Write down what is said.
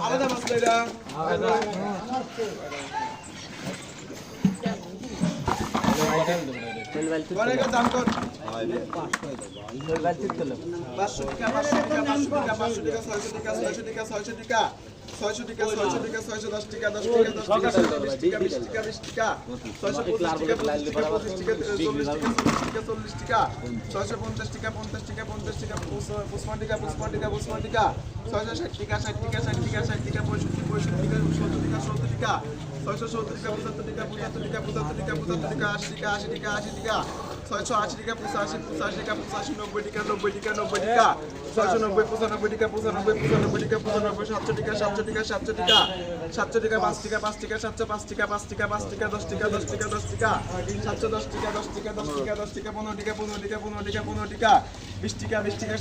আলাদা মাছ লইরা অনেক দাম কর 500 টাকা 500 টাকা 500 টাকা 600 টাকা 600 টাকা 600 টাকা 600 টাকা 600 টাকা 610 টাকা 10 টাকা 10 টাকা 20 টাকা 20 টাকা 650 টাকা 25 টাকা 40 টাকা 40 টাকা 650 টাকা 50 টাকা 50 টাকা 55 টাকা 55 টাকা 55 টাকা 660 টাকা 60 টাকা 60 টাকা 60 টাকা 65 টাকা 70 টাকা 70 টাকা 670 টাকা 75 টাকা 75 টাকা 75 টাকা 75 টাকা 80 টাকা 80 টাকা 80 টাকা 680 টাকা 85 85 টাকা 85 90 টাকা 90 টাকা 90 টাকা 690 95 টাকা 95 95 টাকা 95 700 টাকা 700 টাকা 700 টাকা 700 টাকা 5 টাকা 5 টাকা 705 টাকা 5 টাকা 5 টাকা 10 টাকা 10 টাকা 10 টাকা 710 টাকা 10 টাকা 10 টাকা 10 টাকা 15 টাকা 15 টাকা 15 টাকা 15 টাকা 20 টাকা 20 টাকা